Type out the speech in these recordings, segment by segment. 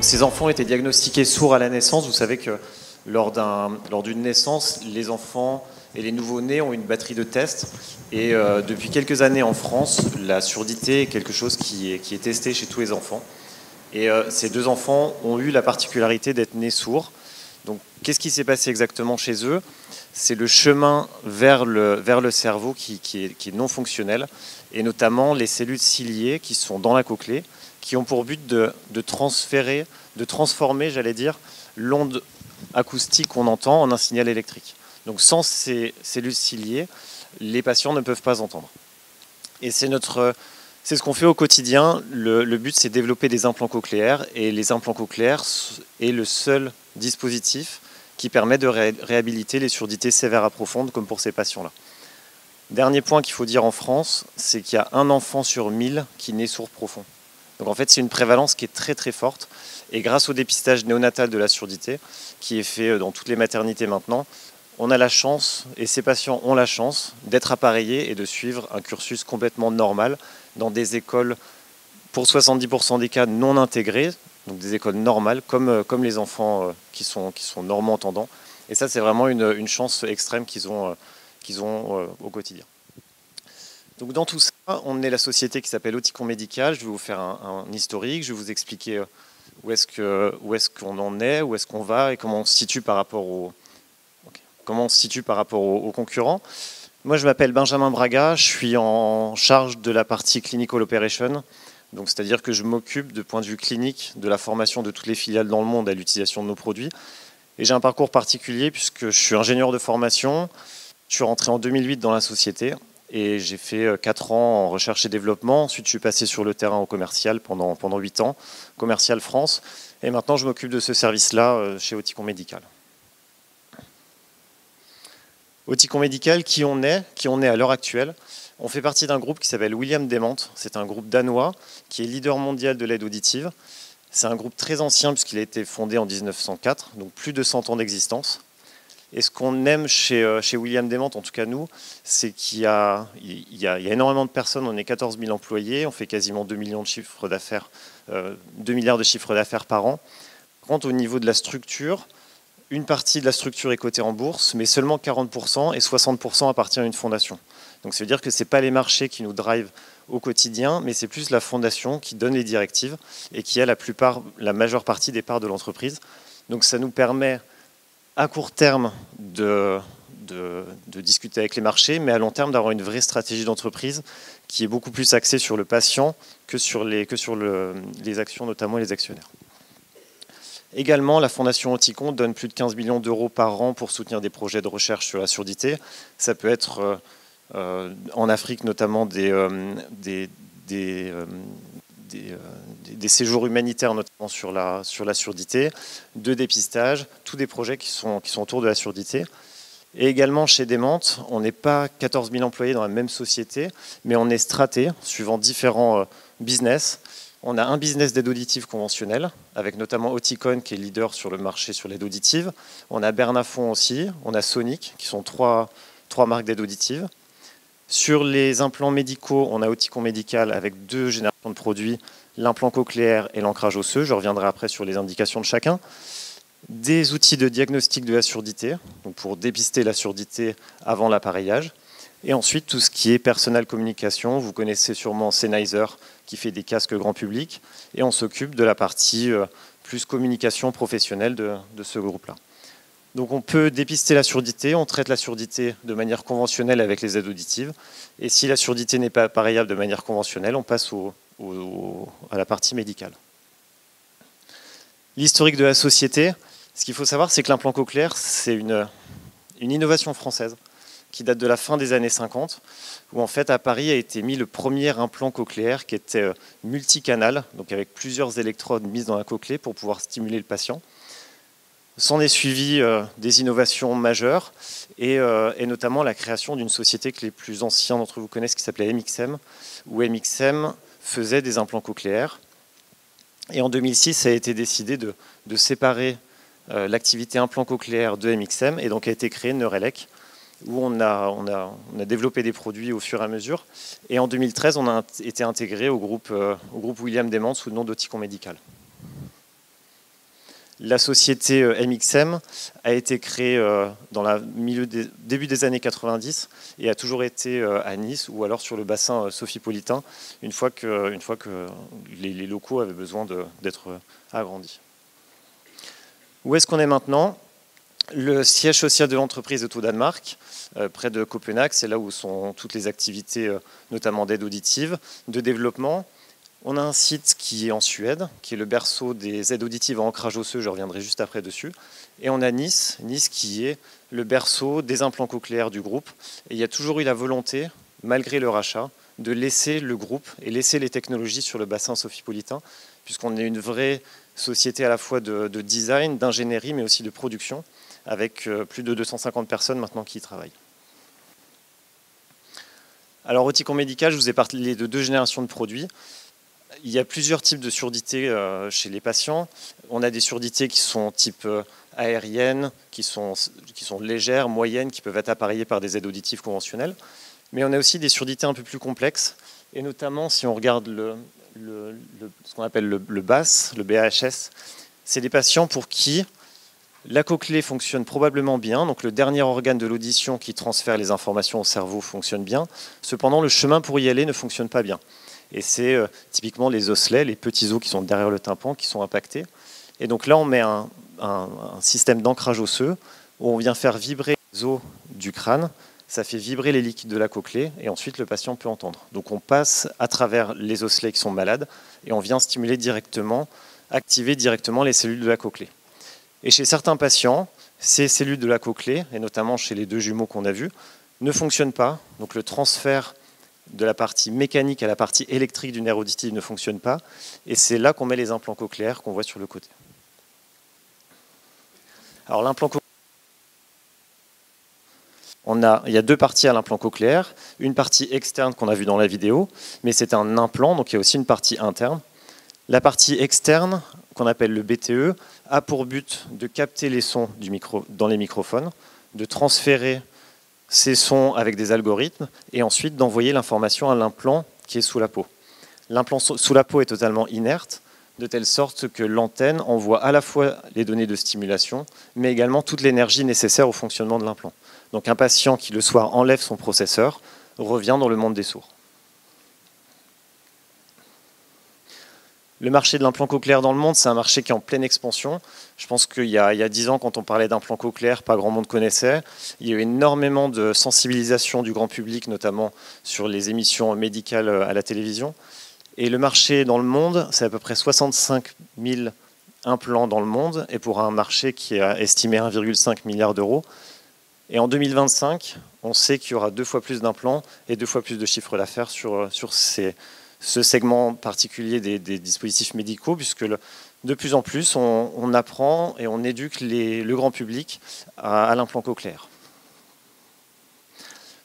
Donc ces enfants étaient diagnostiqués sourds à la naissance. Vous savez que lors d'une naissance, les enfants et les nouveau-nés ont une batterie de tests. Et depuis quelques années en France, la surdité est quelque chose qui est testé chez tous les enfants. Et ces deux enfants ont eu la particularité d'être nés sourds. Donc qu'est-ce qui s'est passé exactement chez eux? C'est le chemin vers le cerveau qui est non fonctionnel, et notamment les cellules ciliées qui sont dans la cochlée, qui ont pour but de transformer, j'allais dire, l'onde acoustique qu'on entend en un signal électrique. Donc sans ces cellules ciliées, les patients ne peuvent pas entendre. Et c'est ce qu'on fait au quotidien. Le but, c'est de développer des implants cochléaires, et les implants cochléaires est le seul dispositif qui permet de réhabiliter les surdités sévères à profondes, comme pour ces patients-là. Dernier point qu'il faut dire en France, c'est qu'il y a un enfant sur 1000 qui naît sourd profond. Donc en fait, c'est une prévalence qui est très très forte. Et grâce au dépistage néonatal de la surdité, qui est fait dans toutes les maternités maintenant, on a la chance, et ces patients ont la chance, d'être appareillés et de suivre un cursus complètement normal dans des écoles, pour 70% des cas, non intégrées, donc des écoles normales, comme les enfants qui sont normaux-entendants. Et ça, c'est vraiment une chance extrême qu'ils ont au quotidien. Donc dans tout ça, on est la société qui s'appelle Oticon Médical. Je vais vous faire un historique, je vais vous expliquer où est-ce qu'on en est, où est-ce qu'on va et comment on se situe par rapport aux concurrents. Moi, je m'appelle Benjamin Braga, je suis en charge de la partie Clinical Operation. Donc, c'est-à-dire que je m'occupe, de point de vue clinique, de la formation de toutes les filiales dans le monde à l'utilisation de nos produits. Et j'ai un parcours particulier puisque je suis ingénieur de formation. Je suis rentré en 2008 dans la société et j'ai fait 4 ans en recherche et développement. Ensuite, je suis passé sur le terrain au commercial pendant 8 ans, commercial France. Et maintenant, je m'occupe de ce service-là chez Oticon Médical. Oticon Médical, qui on est à l'heure actuelle. On fait partie d'un groupe qui s'appelle William Demant. C'est un groupe danois qui est leader mondial de l'aide auditive. C'est un groupe très ancien puisqu'il a été fondé en 1904, donc plus de 100 ans d'existence. Et ce qu'on aime chez William Demant, en tout cas nous, c'est qu'il y a énormément de personnes. On est 14 000 employés, on fait quasiment 2 millions de chiffres d'affaires, 2 milliards de chiffres d'affaires par an. Quant au niveau de la structure, une partie de la structure est cotée en bourse, mais seulement 40% et 60% appartient à une fondation. Donc ça veut dire que ce n'est pas les marchés qui nous drivent au quotidien, mais c'est plus la fondation qui donne les directives et qui a la majeure partie des parts de l'entreprise. Donc ça nous permet à court terme de discuter avec les marchés, mais à long terme d'avoir une vraie stratégie d'entreprise qui est beaucoup plus axée sur le patient que sur les actions, notamment les actionnaires. Également, la Fondation Oticon donne plus de 15 millions d'euros par an pour soutenir des projets de recherche sur la surdité. Ça peut être en Afrique notamment des séjours humanitaires, notamment sur la surdité, de dépistage, tous des projets qui sont autour de la surdité. Et également chez Demant, on n'est pas 14 000 employés dans la même société, mais on est straté suivant différents business. On a un business d'aide auditive conventionnelle, avec notamment Oticon qui est leader sur le marché sur l'aide auditive. On a Bernafon aussi, on a Sonic, qui sont trois marques d'aide auditive. Sur les implants médicaux, on a Oticon Médical avec 2 générations de produits, l'implant cochléaire et l'ancrage osseux. Je reviendrai après sur les indications de chacun. Des outils de diagnostic de la surdité, donc pour dépister la surdité avant l'appareillage. Et ensuite, tout ce qui est personnel communication. Vous connaissez sûrement Sennheiser, qui fait des casques grand public. Et on s'occupe de la partie plus communication professionnelle de ce groupe-là. Donc on peut dépister la surdité, on traite la surdité de manière conventionnelle avec les aides auditives. Et si la surdité n'est pas appareillable de manière conventionnelle, on passe à la partie médicale. L'historique de la société, ce qu'il faut savoir, c'est que l'implant cochléaire, c'est une innovation française qui date de la fin des années 50, où en fait à Paris a été mis le premier implant cochléaire qui était multicanal, donc avec plusieurs électrodes mises dans la cochlée pour pouvoir stimuler le patient. S'en est suivi des innovations majeures et notamment la création d'une société que les plus anciens d'entre vous connaissent qui s'appelait MXM, où MXM faisait des implants cochléaires. Et en 2006, ça a été décidé de séparer l'activité implant cochléaire de MXM et donc a été créé Neurelec, où on a développé des produits au fur et à mesure. Et en 2013, on a été intégré au groupe William Demant sous le nom d'Oticon Médical. La société MXM a été créée dans le début des années 90 et a toujours été à Nice ou alors sur le bassin sophipolitain une fois que les locaux avaient besoin d'être agrandis. Où est-ce qu'on est maintenant? Le siège social de l'entreprise est au Danemark, près de Copenhague. C'est là où sont toutes les activités, notamment d'aide auditive, de développement. On a un site qui est en Suède, qui est le berceau des aides auditives en ancrage osseux, je reviendrai juste après dessus. Et on a Nice qui est le berceau des implants cochléaires du groupe. Et il y a toujours eu la volonté, malgré le rachat, de laisser le groupe et laisser les technologies sur le bassin sophipolitain, puisqu'on est une vraie société à la fois de design, d'ingénierie, mais aussi de production, avec plus de 250 personnes maintenant qui y travaillent. Alors, Oticon Médical, je vous ai parlé de 2 générations de produits. Il y a plusieurs types de surdité chez les patients. On a des surdités qui sont type aérienne, qui sont légères, moyennes, qui peuvent être appareillées par des aides auditives conventionnelles. Mais on a aussi des surdités un peu plus complexes. Et notamment, si on regarde ce qu'on appelle le BAS, le BAHS, c'est des patients pour qui la cochlée fonctionne probablement bien, donc le dernier organe de l'audition qui transfère les informations au cerveau fonctionne bien. Cependant, le chemin pour y aller ne fonctionne pas bien. Et c'est typiquement les osselets, les petits os qui sont derrière le tympan, qui sont impactés. Et donc là, on met un système d'ancrage osseux où on vient faire vibrer les os du crâne. Ça fait vibrer les liquides de la cochlée et ensuite le patient peut entendre. Donc on passe à travers les osselets qui sont malades et on vient stimuler directement, activer directement les cellules de la cochlée. Et chez certains patients, ces cellules de la cochlée, et notamment chez les 2 jumeaux qu'on a vus, ne fonctionnent pas. Donc le transfert de la partie mécanique à la partie électrique du nerf auditif ne fonctionne pas. Et c'est là qu'on met les implants cochléaires qu'on voit sur le côté. Alors l'implant cochléaire, il y a 2 parties à l'implant cochléaire. Une partie externe qu'on a vue dans la vidéo, mais c'est un implant, donc il y a aussi une partie interne. La partie externe, qu'on appelle le BTE, a pour but de capter les sons dans les microphones, de transférer ces sons avec des algorithmes et ensuite d'envoyer l'information à l'implant qui est sous la peau. L'implant sous la peau est totalement inerte, de telle sorte que l'antenne envoie à la fois les données de stimulation, mais également toute l'énergie nécessaire au fonctionnement de l'implant. Donc un patient qui le soir enlève son processeur revient dans le monde des sourds. Le marché de l'implant cochléaire dans le monde, c'est un marché qui est en pleine expansion. Je pense qu'il y a 10 ans, quand on parlait d'implant cochléaire, pas grand monde connaissait. Il y a eu énormément de sensibilisation du grand public, notamment sur les émissions médicales à la télévision. Et le marché dans le monde, c'est à peu près 65 000 implants dans le monde, et pour un marché qui est estimé à 1,5 milliard d'euros. Et en 2025, on sait qu'il y aura 2 fois plus d'implants et 2 fois plus de chiffre d'affaires sur ce segment particulier des dispositifs médicaux, puisque de plus en plus, on apprend et on éduque le grand public à l'implant cochléaire.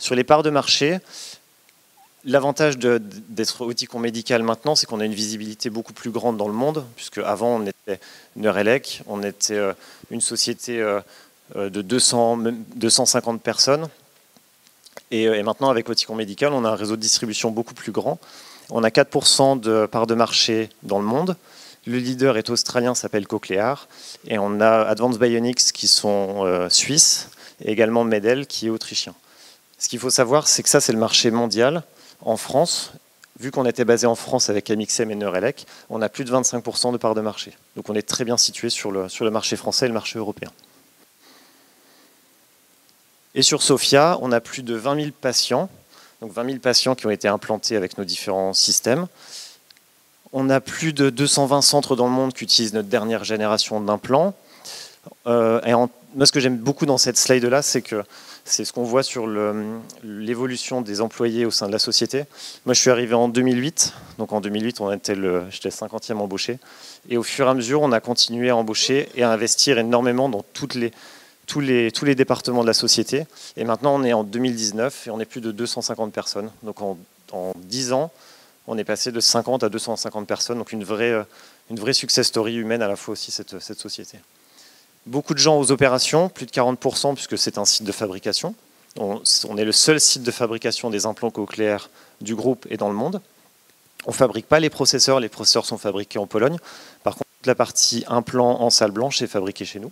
Sur les parts de marché, l'avantage d'être Oticon Médical maintenant, c'est qu'on a une visibilité beaucoup plus grande dans le monde, puisque avant on était Neurelec, on était une société de 250 personnes, et maintenant avec Oticon Médical, on a un réseau de distribution beaucoup plus grand. On a 4% de parts de marché dans le monde. Le leader est australien, s'appelle Cochlear. Et on a Advanced Bionics qui sont suisses, et également Medel qui est autrichien. Ce qu'il faut savoir, c'est que ça, c'est le marché mondial. En France, vu qu'on était basé en France avec MXM et Neurelec, on a plus de 25% de parts de marché. Donc on est très bien situé sur le marché français et le marché européen. Et sur Sophia, on a plus de 20 000 patients. Donc 20 000 patients qui ont été implantés avec nos différents systèmes. On a plus de 220 centres dans le monde qui utilisent notre dernière génération d'implants. Moi, ce que j'aime beaucoup dans cette slide-là, c'est ce qu'on voit sur l'évolution des employés au sein de la société. Moi, je suis arrivé en 2008. Donc en 2008, j'étais le 50e embauché. Et au fur et à mesure, on a continué à embaucher et à investir énormément dans tous les départements de la société. Et maintenant, on est en 2019 et on est plus de 250 personnes. Donc en 10 ans, on est passé de 50 à 250 personnes. Donc une vraie success story humaine à la fois aussi, cette société. Beaucoup de gens aux opérations, plus de 40%, puisque c'est un site de fabrication. On est le seul site de fabrication des implants cochléaires du groupe et dans le monde. On ne fabrique pas les processeurs sont fabriqués en Pologne. Par contre, la partie implant en salle blanche est fabriquée chez nous.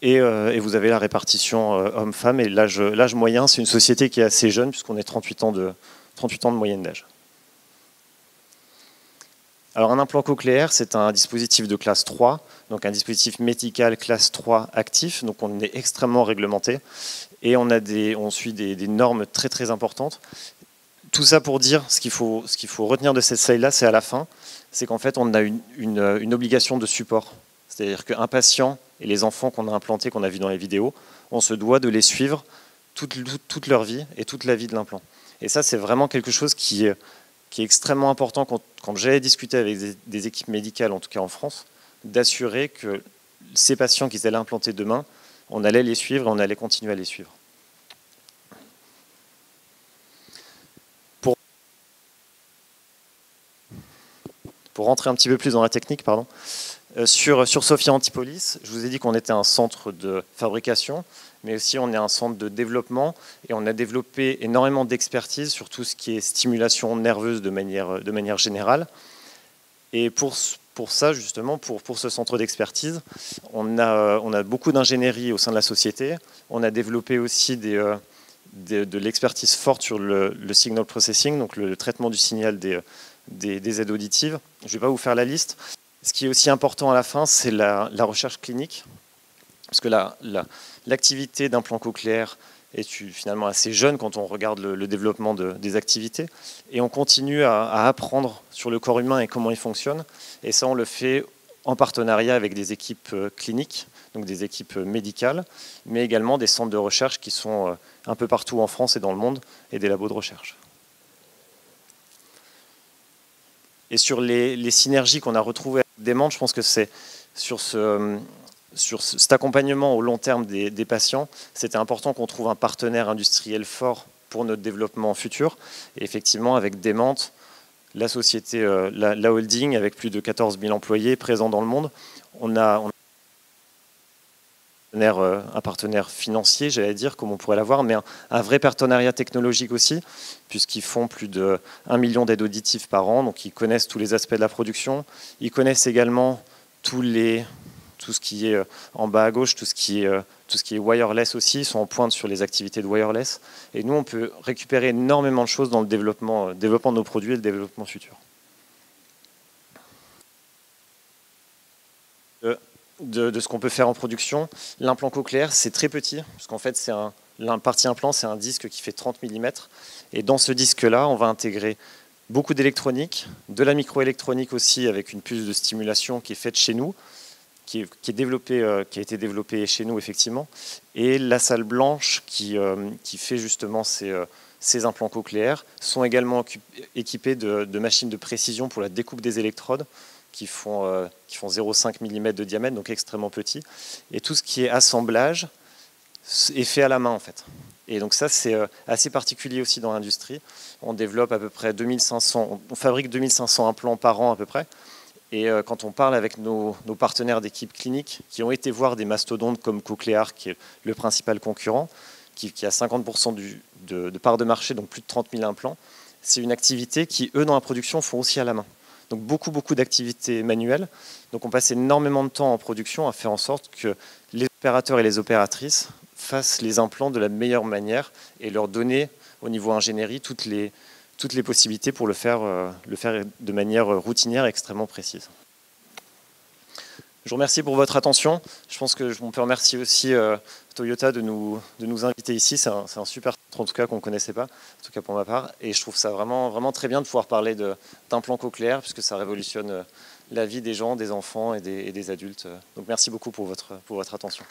Et vous avez la répartition homme-femme. Et l'âge moyen, c'est une société qui est assez jeune, puisqu'on est 38 ans de moyenne d'âge. Alors un implant cochléaire, c'est un dispositif de classe 3, donc un dispositif médical classe 3 actif, donc on est extrêmement réglementé et on suit des normes très très importantes. Tout ça pour dire, ce qu'il faut retenir de cette slide-là, c'est à la fin, c'est qu'en fait on a une obligation de support. C'est-à-dire qu'un patient et les enfants qu'on a implantés, qu'on a vus dans les vidéos, on se doit de les suivre toute leur vie et toute la vie de l'implant. Et ça, c'est vraiment quelque chose qui est extrêmement important quand j'ai discuté avec des équipes médicales, en tout cas en France, d'assurer que ces patients qu'ils allaient implanter demain, on allait les suivre et on allait continuer à les suivre. Pour rentrer un petit peu plus dans la technique, pardon, sur Sophia Antipolis, je vous ai dit qu'on était un centre de fabrication, mais aussi on est un centre de développement et on a développé énormément d'expertise sur tout ce qui est stimulation nerveuse de manière générale. Et pour ça, justement, pour ce centre d'expertise, on a beaucoup d'ingénierie au sein de la société. On a développé aussi de l'expertise forte sur le signal processing, donc le traitement du signal des aides auditives. Je ne vais pas vous faire la liste. Ce qui est aussi important à la fin, c'est la recherche clinique, parce que l'activité d'implant cochléaire est finalement assez jeune quand on regarde le développement des activités, et on continue à apprendre sur le corps humain et comment il fonctionne, et ça on le fait en partenariat avec des équipes cliniques, donc des équipes médicales, mais également des centres de recherche qui sont un peu partout en France et dans le monde, et des labos de recherche. Et sur les synergies qu'on a retrouvées avec Demant, je pense que c'est sur cet accompagnement au long terme des patients, c'était important qu'on trouve un partenaire industriel fort pour notre développement futur. Et effectivement, avec Demant, la société, la holding, avec plus de 14 000 employés présents dans le monde, on a un partenaire financier, j'allais dire, comme on pourrait l'avoir, mais un vrai partenariat technologique aussi, puisqu'ils font plus de 1 million d'aides auditives par an, donc ils connaissent tous les aspects de la production. Ils connaissent également tout ce qui est en bas à gauche, tout ce qui est wireless aussi. Ils sont en pointe sur les activités de wireless. Et nous, on peut récupérer énormément de choses dans le développement de nos produits et le développement futur. De ce qu'on peut faire en production. L'implant cochléaire, c'est très petit, parce qu'en fait, la partie implant, c'est un disque qui fait 30 mm. Et dans ce disque-là, on va intégrer beaucoup d'électronique, de la microélectronique aussi, avec une puce de stimulation qui est faite chez nous, qui a été développée chez nous, effectivement, et la salle blanche qui fait justement ces implants cochléaires sont également équipés de machines de précision pour la découpe des électrodes, qui font 0,5 mm de diamètre, donc extrêmement petit. Et tout ce qui est assemblage est fait à la main, en fait. Et donc ça, c'est assez particulier aussi dans l'industrie. On développe à peu près 2500, on fabrique 2500 implants par an à peu près. Et quand on parle avec nos partenaires d'équipe clinique qui ont été voir des mastodontes comme Cochlear, qui est le principal concurrent, qui a 50% de part de marché, donc plus de 30 000 implants, c'est une activité qui, eux, dans la production, font aussi à la main. Donc beaucoup d'activités manuelles. Donc on passe énormément de temps en production à faire en sorte que les opérateurs et les opératrices fassent les implants de la meilleure manière et leur donner au niveau ingénierie toutes les possibilités pour le faire de manière routinière et extrêmement précise. Je vous remercie pour votre attention. Je pense qu'on peut remercier aussi Toyota de nous inviter ici. C'est un super centre, en tout cas, qu'on ne connaissait pas, en tout cas pour ma part. Et je trouve ça vraiment très bien de pouvoir parler d'implant cochléaire, puisque ça révolutionne la vie des gens, des enfants et des adultes. Donc merci beaucoup pour votre attention.